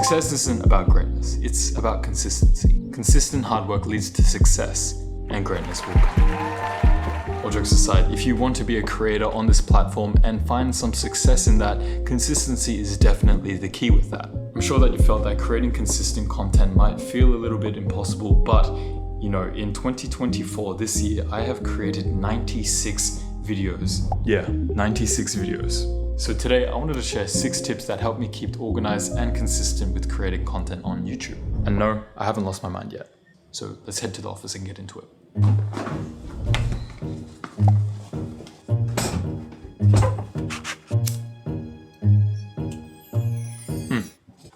Success isn't about greatness, it's about consistency. Consistent hard work leads to success, and greatness will come. All jokes aside, if you want to be a creator on this platform and find some success in that, consistency is definitely the key with that. I'm sure that you felt that creating consistent content might feel a little bit impossible, but in 2024, this year, I have created 96 videos. Yeah, 96 videos. So today I wanted to share 6 tips that help me keep organized and consistent with creating content on YouTube. And no, I haven't lost my mind yet. So let's head to the office and get into it.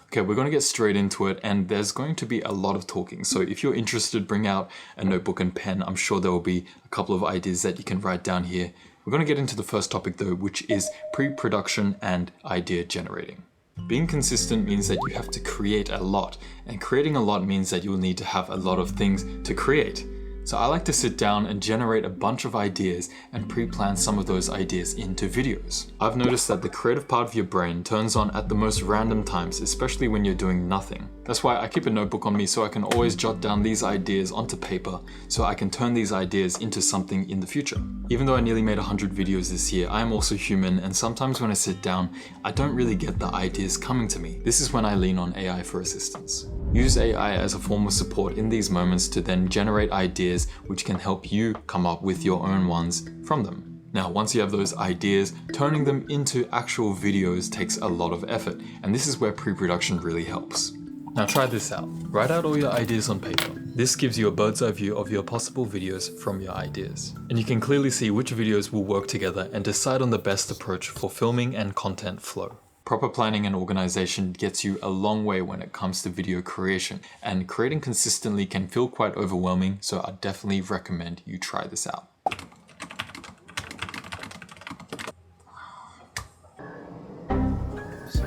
Okay, we're going to get straight into it, and there's going to be a lot of talking. So if you're interested, bring out a notebook and pen. I'm sure there will be a couple of ideas that you can write down here. We're going to get into the first topic though, which is pre-production and idea generating. Being consistent means that you have to create a lot, and creating a lot means that you'll need to have a lot of things to create. So I like to sit down and generate a bunch of ideas and pre-plan some of those ideas into videos. I've noticed that the creative part of your brain turns on at the most random times, especially when you're doing nothing. That's why I keep a notebook on me so I can always jot down these ideas onto paper so I can turn these ideas into something in the future. Even though I nearly made 100 videos this year, I am also human, and sometimes when I sit down, I don't really get the ideas coming to me. This is when I lean on AI for assistance. Use AI as a form of support in these moments to then generate ideas which can help you come up with your own ones from them. Now, once you have those ideas, turning them into actual videos takes a lot of effort, and this is where pre-production really helps. Now try this out. Write out all your ideas on paper. This gives you a bird's eye view of your possible videos from your ideas. And you can clearly see which videos will work together and decide on the best approach for filming and content flow. Proper planning and organization gets you a long way when it comes to video creation, and creating consistently can feel quite overwhelming, so I definitely recommend you try this out.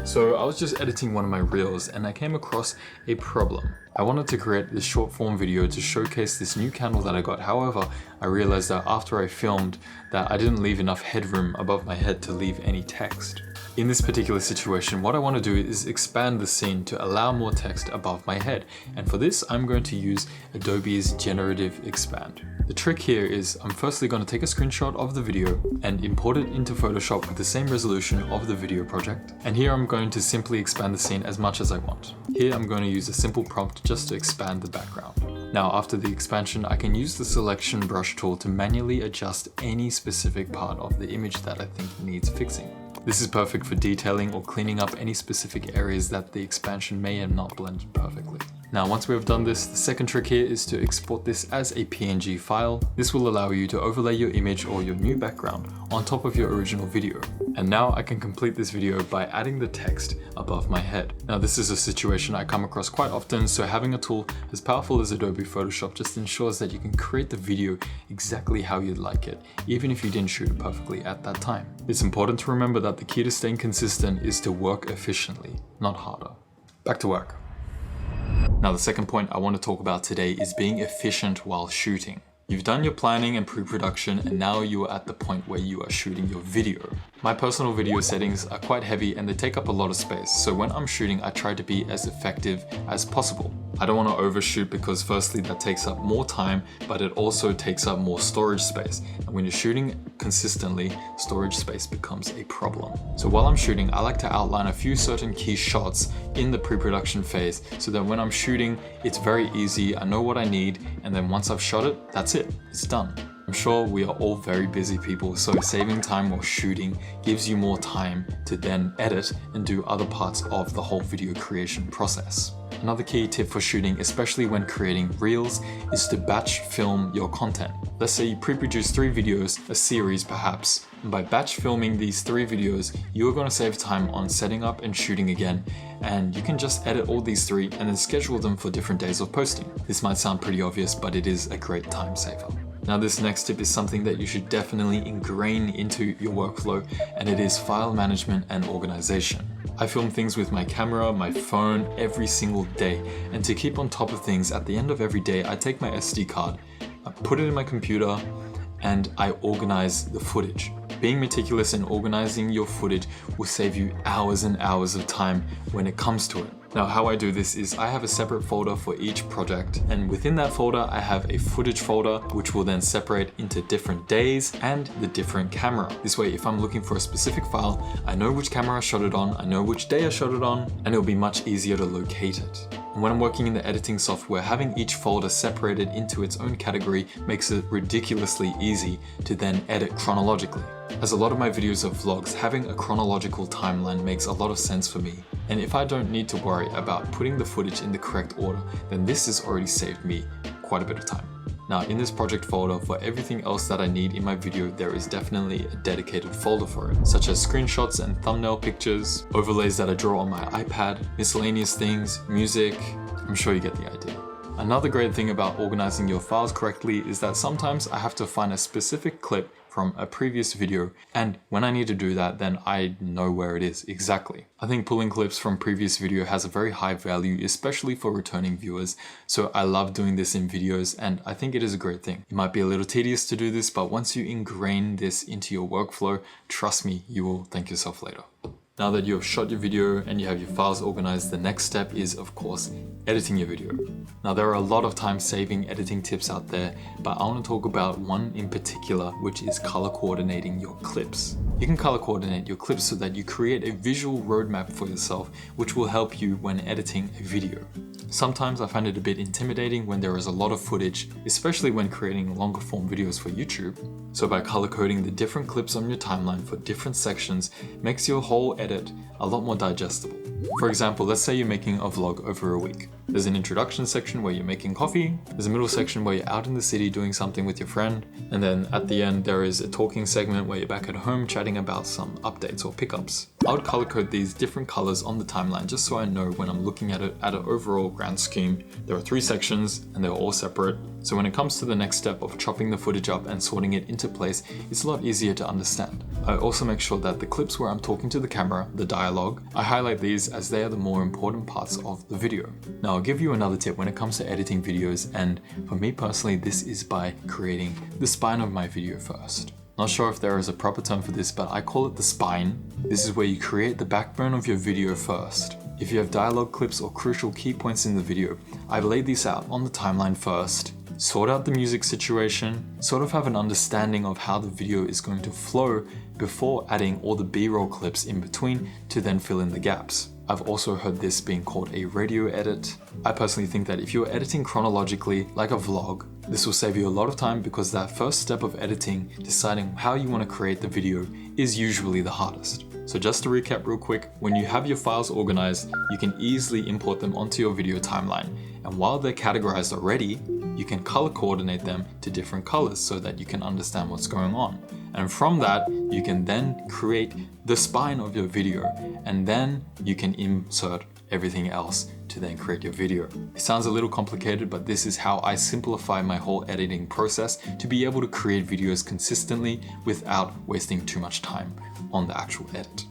So I was just editing one of my reels and I came across a problem. I wanted to create this short form video to showcase this new candle that I got. However, I realized that after I filmed that I didn't leave enough headroom above my head to leave any text. In this particular situation, what I want to do is expand the scene to allow more text above my head. And for this, I'm going to use Adobe's Generative Expand. The trick here is I'm firstly going to take a screenshot of the video and import it into Photoshop with the same resolution of the video project. And here I'm going to simply expand the scene as much as I want. Here I'm going to use a simple prompt just to expand the background. Now, after the expansion, I can use the selection brush tool to manually adjust any specific part of the image that I think needs fixing. This is perfect for detailing or cleaning up any specific areas that the expansion may have not blended perfectly. Now, once we have done this, the second trick here is to export this as a PNG file. This will allow you to overlay your image or your new background on top of your original video. And now I can complete this video by adding the text above my head. Now, this is a situation I come across quite often, so having a tool as powerful as Adobe Photoshop just ensures that you can create the video exactly how you'd like it, even if you didn't shoot it perfectly at that time. It's important to remember that the key to staying consistent is to work efficiently, not harder. Back to work. Now, the second point I want to talk about today is being efficient while shooting. You've done your planning and pre-production, and now you are at the point where you are shooting your video. My personal video settings are quite heavy and they take up a lot of space, so when I'm shooting, I try to be as effective as possible. I don't want to overshoot because firstly, that takes up more time, but it also takes up more storage space. And when you're shooting consistently, storage space becomes a problem. So while I'm shooting, I like to outline a few certain key shots in the pre-production phase so that when I'm shooting, it's very easy, I know what I need, and then once I've shot it, that's it, it's done. I'm sure we are all very busy people, so saving time while shooting gives you more time to then edit and do other parts of the whole video creation process. Another key tip for shooting, especially when creating reels, is to batch film your content. Let's say you pre-produce 3 videos, a series perhaps, and by batch filming these 3 videos, you are going to save time on setting up and shooting again, and you can just edit all these 3 and then schedule them for different days of posting. This might sound pretty obvious, but it is a great time saver. Now, this next tip is something that you should definitely ingrain into your workflow, and it is file management and organization. I film things with my camera, my phone every single day, and to keep on top of things, at the end of every day, I take my SD card, I put it in my computer, and I organize the footage. Being meticulous and organizing your footage will save you hours and hours of time when it comes to it. Now how I do this is I have a separate folder for each project, and within that folder I have a footage folder which will then separate into different days and the different camera. This way if I'm looking for a specific file, I know which camera I shot it on, I know which day I shot it on, and it'll be much easier to locate it. And when I'm working in the editing software, having each folder separated into its own category makes it ridiculously easy to then edit chronologically. As a lot of my videos are vlogs, having a chronological timeline makes a lot of sense for me. And if I don't need to worry about putting the footage in the correct order, then this has already saved me quite a bit of time. Now in this project folder, for everything else that I need in my video, there is definitely a dedicated folder for it, such as screenshots and thumbnail pictures, overlays that I draw on my iPad, miscellaneous things, music. I'm sure you get the idea. Another great thing about organizing your files correctly is that sometimes I have to find a specific clip from a previous video, and when I need to do that, then I know where it is exactly. I think pulling clips from previous video has a very high value, especially for returning viewers, so I love doing this in videos and I think it is a great thing. It might be a little tedious to do this, but once you ingrain this into your workflow, trust me, you will thank yourself later. Now that you have shot your video and you have your files organized, the next step is, of course, editing your video. Now there are a lot of time-saving editing tips out there, but I want to talk about one in particular, which is color coordinating your clips. You can color coordinate your clips so that you create a visual roadmap for yourself, which will help you when editing a video. Sometimes I find it a bit intimidating when there is a lot of footage, especially when creating longer form videos for YouTube. So by color coding the different clips on your timeline for different sections makes your whole edit a lot more digestible. For example, let's say you're making a vlog over a week. There's an introduction section where you're making coffee, there's a middle section where you're out in the city doing something with your friend, and then at the end there is a talking segment where you're back at home chatting about some updates or pickups. I would color code these different colors on the timeline just so I know when I'm looking at it at an overall grand scheme. There are 3 sections and they're all separate, so when it comes to the next step of chopping the footage up and sorting it into place, it's a lot easier to understand. I also make sure that the clips where I'm talking to the camera, the dialogue, I highlight these as they are the more important parts of the video. Now I'll give you another tip when it comes to editing videos, and for me personally this is by creating the spine of my video first. Not sure if there is a proper term for this, but I call it the spine. This is where you create the backbone of your video first. If you have dialogue clips or crucial key points in the video, I've laid these out on the timeline first, sort out the music situation, sort of have an understanding of how the video is going to flow before adding all the B-roll clips in between to then fill in the gaps. I've also heard this being called a radio edit. I personally think that if you're editing chronologically like a vlog, this will save you a lot of time because that first step of editing, deciding how you want to create the video, is usually the hardest. So just to recap real quick, when you have your files organized, you can easily import them onto your video timeline. And while they're categorized already, you can color coordinate them to different colors so that you can understand what's going on. And from that, you can then create the spine of your video, and then you can insert everything else to then create your video. It sounds a little complicated, but this is how I simplify my whole editing process to be able to create videos consistently without wasting too much time on the actual edit.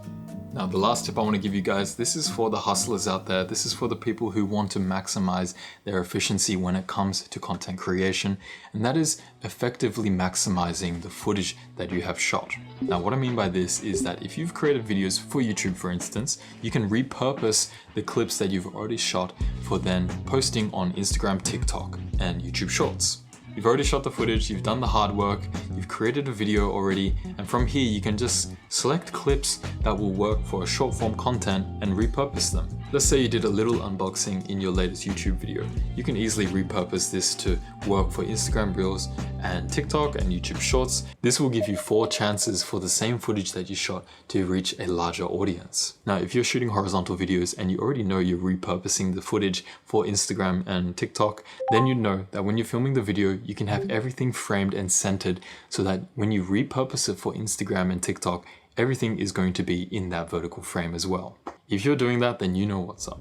Now the last tip I want to give you guys, this is for the hustlers out there. This is for the people who want to maximize their efficiency when it comes to content creation, and that is effectively maximizing the footage that you have shot. Now what I mean by this is that if you've created videos for YouTube, for instance, you can repurpose the clips that you've already shot for then posting on Instagram, TikTok, and YouTube Shorts. You've already shot the footage, you've done the hard work, you've created a video already, and from here you can just select clips that will work for a short form content and repurpose them. Let's say you did a little unboxing in your latest YouTube video. You can easily repurpose this to work for Instagram Reels and TikTok and YouTube Shorts. This will give you 4 chances for the same footage that you shot to reach a larger audience. Now, if you're shooting horizontal videos and you already know you're repurposing the footage for Instagram and TikTok, then you know that when you're filming the video, you can have everything framed and centered so that when you repurpose it for Instagram and TikTok, everything is going to be in that vertical frame as well. If you're doing that, then you know what's up.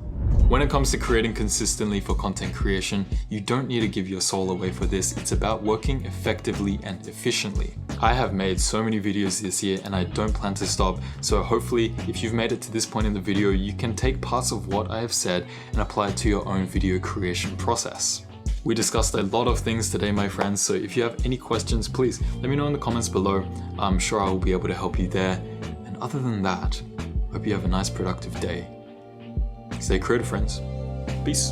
When it comes to creating consistently for content creation, you don't need to give your soul away for this. It's about working effectively and efficiently. I have made so many videos this year and I don't plan to stop. So hopefully, if you've made it to this point in the video, you can take parts of what I have said and apply it to your own video creation process. We discussed a lot of things today, my friends, so if you have any questions, please let me know in the comments below. I'm sure I will be able to help you there. And other than that, hope you have a nice productive day. Stay creative, friends. Peace.